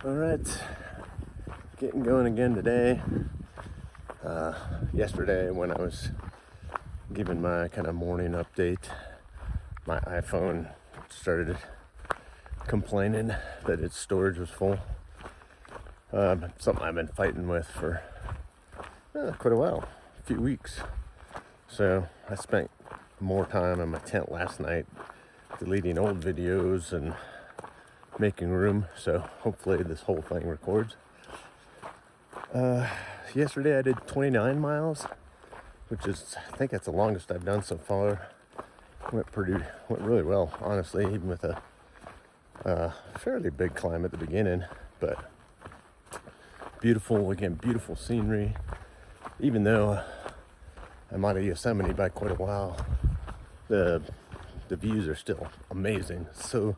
All right, getting going again today. Yesterday, when I was giving my kind of morning update, my iPhone started complaining that its storage was full. Something I've been fighting with for quite a while, a few weeks. So I spent more time in my tent last night deleting old videos and making room, so hopefully this whole thing records. Yesterday I did 29 miles, which is, I think that's the longest I've done so far. Went really well, honestly, even with a fairly big climb at the beginning, but beautiful scenery. Even though I'm out of Yosemite by quite a while, the views are still amazing. So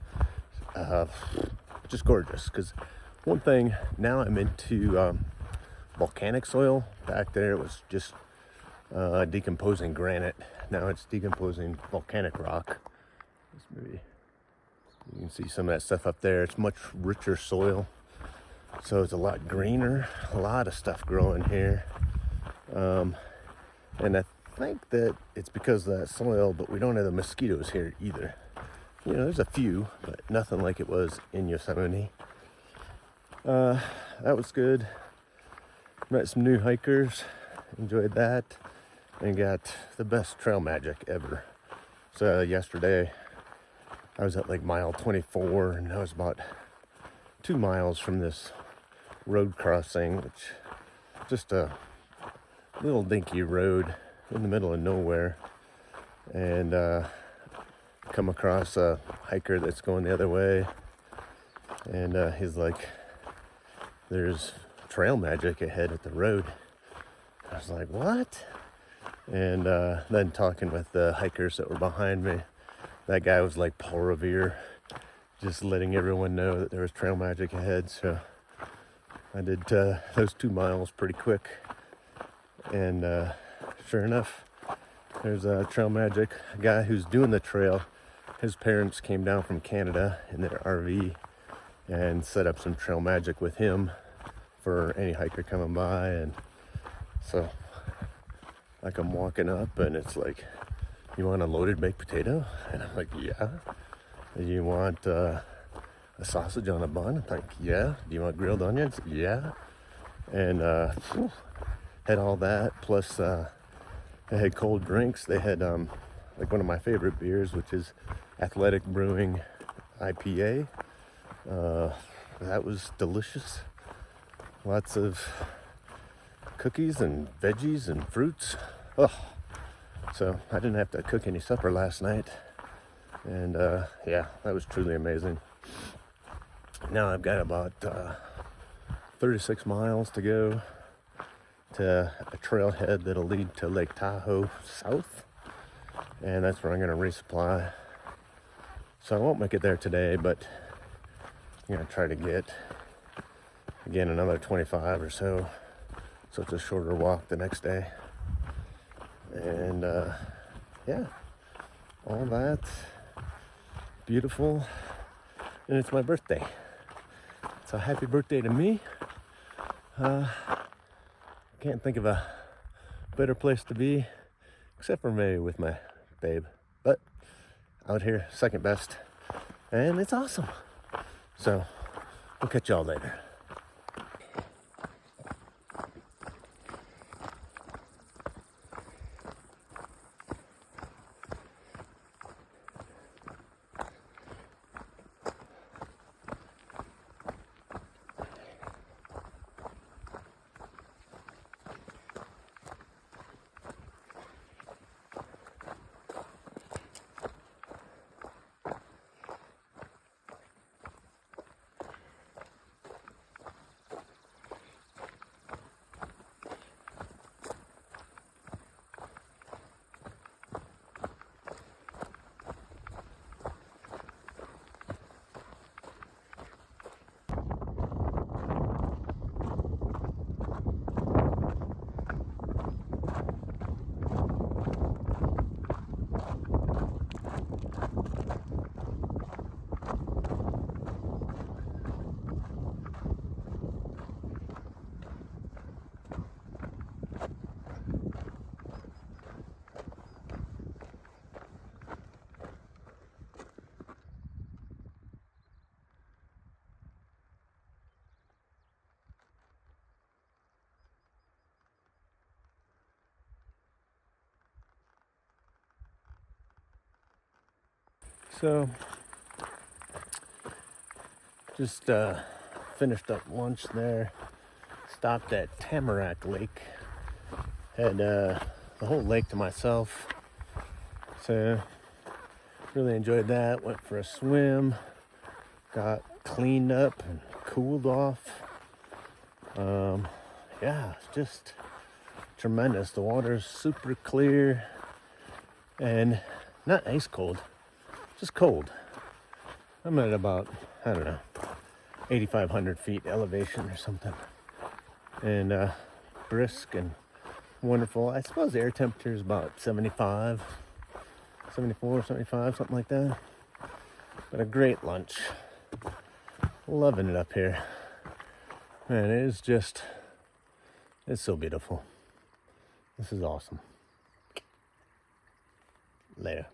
just gorgeous. Because one thing, now I'm into volcanic soil. Back there it was just decomposing granite. Now it's decomposing volcanic rock. Maybe you can see some of that stuff up there. It's much richer soil, so it's a lot greener, a lot of stuff growing here. And I think that it's because of that soil, but we don't have the mosquitoes here either. You know, there's a few, but nothing like it was in Yosemite. That was good. Met some new hikers, enjoyed that, and got the best trail magic ever. So yesterday, I was at like mile 24, and I was about 2 miles from this road crossing, which just a little dinky road in the middle of nowhere, and come across a hiker that's going the other way, and he's like, there's trail magic ahead at the road. I was like, what? And then talking with the hikers that were behind me, that guy was like Paul Revere, just letting everyone know that there was trail magic ahead. So I did those 2 miles pretty quick, and sure enough, there's a trail magic. A guy who's doing the trail, his parents came down from Canada in their RV and set up some trail magic with him for any hiker coming by. And so like I'm walking up and it's like, you want a loaded baked potato? And I'm like, yeah. And you want a sausage on a bun? I'm like, yeah. Do you want grilled onions? Yeah. And had all that, plus they had cold drinks. They had like one of my favorite beers, which is Athletic Brewing IPA. That was delicious. Lots of cookies and veggies and fruits. Oh, so I didn't have to cook any supper last night. And yeah, that was truly amazing. Now I've got about 36 miles to go to a trailhead that'll lead to Lake Tahoe south. And that's where I'm going to resupply. So I won't make it there today, but I'm going to try to get, again, another 25 or so. So it's a shorter walk the next day. And yeah, all that, beautiful. And it's my birthday. So happy birthday to me. Can't think of a better place to be, except for maybe with my babe. But out here, second best. And it's awesome. So we'll catch y'all later. So, just finished up lunch there. Stopped at Tamarack Lake. Had the whole lake to myself. So, really enjoyed that. Went for a swim. Got cleaned up and cooled off. Yeah, just tremendous. The water's super clear and not ice cold, just cold. I'm at about, I don't know, 8,500 feet elevation or something. And brisk and wonderful. I suppose the air temperature is about 75, 74, 75, something like that. But a great lunch. Loving it up here. Man, it is just, it's so beautiful. This is awesome. Later.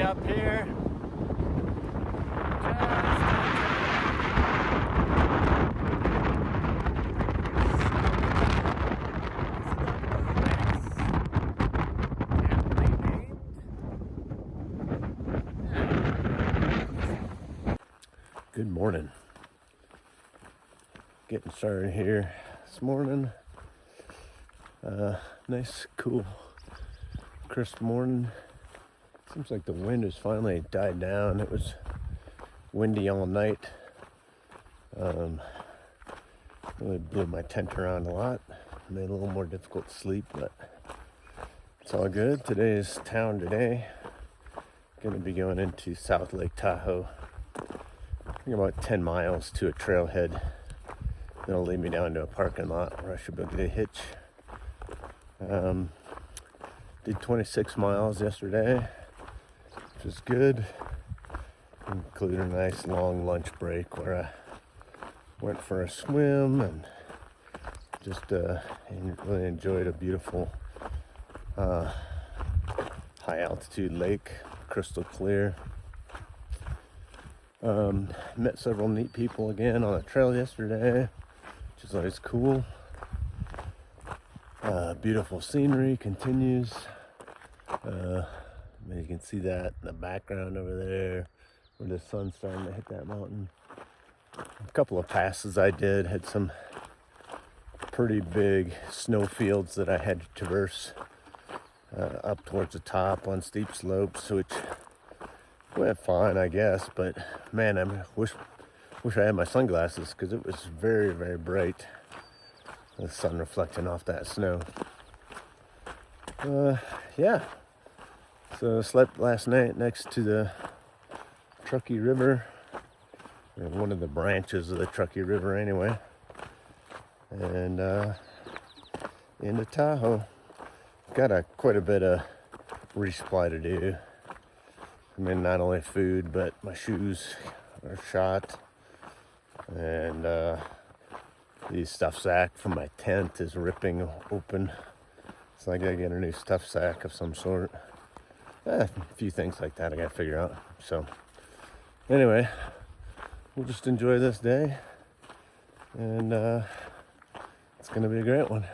Up here. Good morning. Getting started here this morning. Nice, cool, crisp morning. Seems like the wind has finally died down. It was windy all night. Really blew my tent around a lot. Made it a little more difficult to sleep, but it's all good. Today is town today. Gonna be going into South Lake Tahoe. I think about 10 miles to a trailhead. That'll lead me down to a parking lot where I should be able to get a hitch. Did 26 miles yesterday, which was good. Included a nice long lunch break where I went for a swim and just really enjoyed a beautiful high altitude lake, crystal clear. Met several neat people again on a trail yesterday, which is always cool. Beautiful scenery continues. You can see that in the background over there where the sun's starting to hit that mountain. A couple of passes I did had some pretty big snow fields that I had to traverse up towards the top on steep slopes, which went fine, I guess. But man, I wish I had my sunglasses because it was very, very bright. The sun reflecting off that snow. Yeah. So I slept last night next to the Truckee River, or one of the branches of the Truckee River anyway. And into Tahoe. Got quite a bit of resupply to do. I mean, not only food, but my shoes are shot. And the stuff sack from my tent is ripping open. So I gotta get a new stuff sack of some sort. A few things like that I gotta figure out. So anyway, we'll just enjoy this day. And it's gonna be a great one.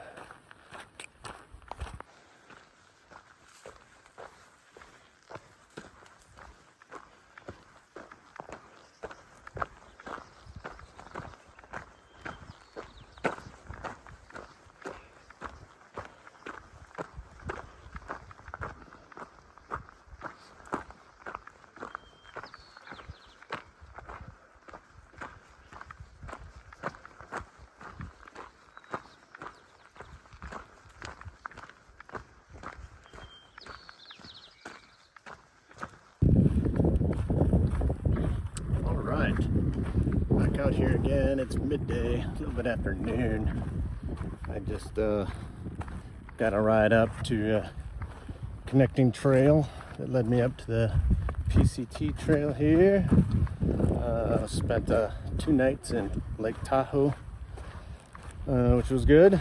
Alright, back out here again. It's midday, a little bit after noon. I just got a ride up to a connecting trail that led me up to the PCT trail here. Spent 2 nights in Lake Tahoe, which was good.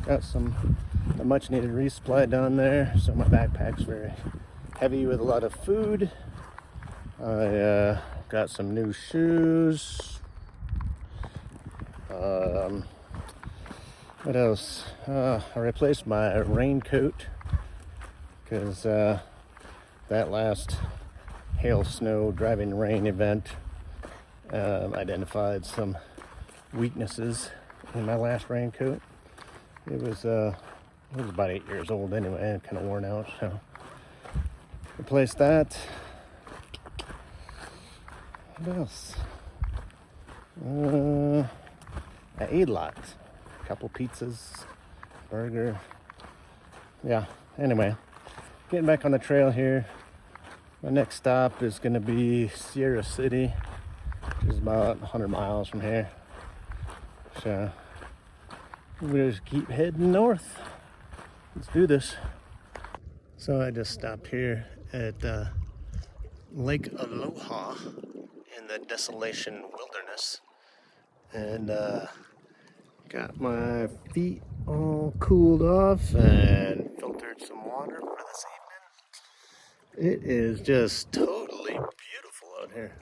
Got a much needed resupply down there, so my backpack's very heavy with a lot of food. I got some new shoes. What else? I replaced my raincoat because that last hail, snow, driving rain event identified some weaknesses in my last raincoat. It was about 8 years old anyway, and kind of worn out, so replaced that. What else? I ate a lot. A couple pizzas, burger. Yeah, anyway, getting back on the trail here. My next stop is going to be Sierra City, which is about 100 miles from here. So we'll just keep heading north. Let's do this. So I just stopped here at Lake Aloha in the Desolation Wilderness, and got my feet all cooled off and filtered some water for this evening. It is just totally beautiful out here.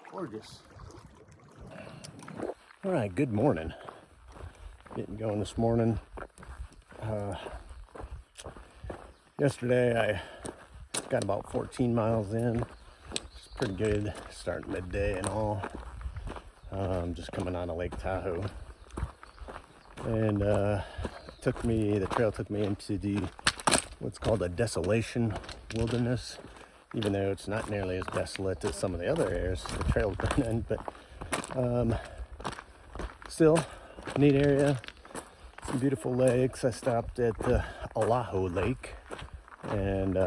Gorgeous. All right, good morning. Getting going this morning. Yesterday I got about 14 miles in. It's pretty good, starting midday and all. Just coming out of Lake Tahoe. And the trail took me into what's called a Desolation Wilderness, even though it's not nearly as desolate as some of the other areas the trail's been in, but still neat area. Some beautiful lakes. I stopped at the Oahu Lake and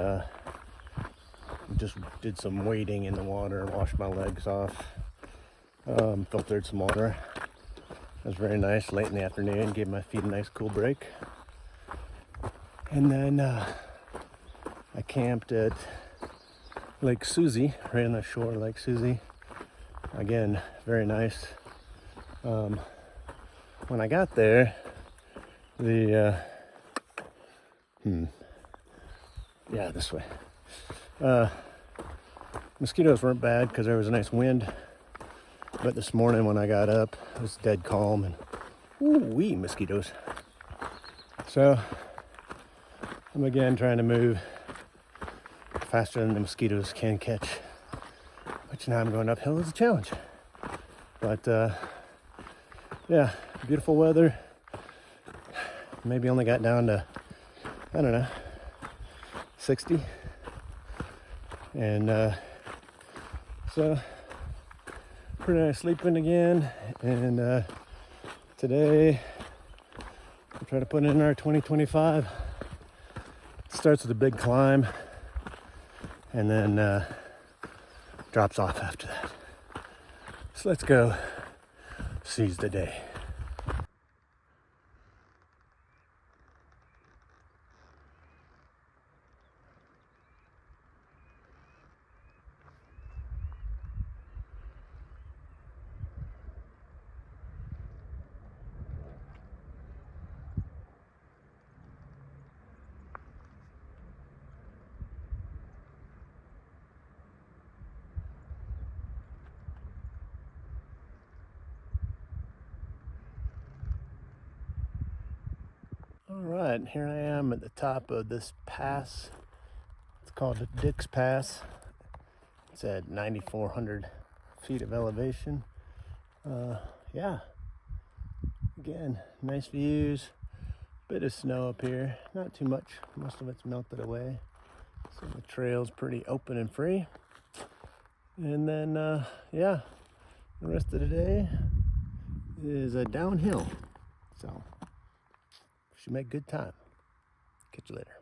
just did some wading in the water, washed my legs off, filtered some water. It was very nice late in the afternoon, gave my feet a nice cool break. And then I camped at Lake Susie, right on the shore of Lake Susie. Again, very nice. When I got there, this way. Mosquitoes weren't bad because there was a nice wind. But this morning when I got up, it was dead calm and ooh-wee mosquitoes. So I'm again trying to move faster than the mosquitoes can catch, which now I'm going uphill is a challenge. But yeah, beautiful weather. Maybe only got down to, 60. And so pretty nice sleeping again. And today we'll try to put in our 2025. It starts with a big climb and then drops off after that. So let's go seize the day. All right, here I am at the top of this pass. It's called Dick's Pass. It's at 9,400 feet of elevation. Yeah, again, nice views. Bit of snow up here, not too much. Most of it's melted away. So the trail's pretty open and free. And then, yeah, the rest of the day is a downhill. So should make good time. Catch you later.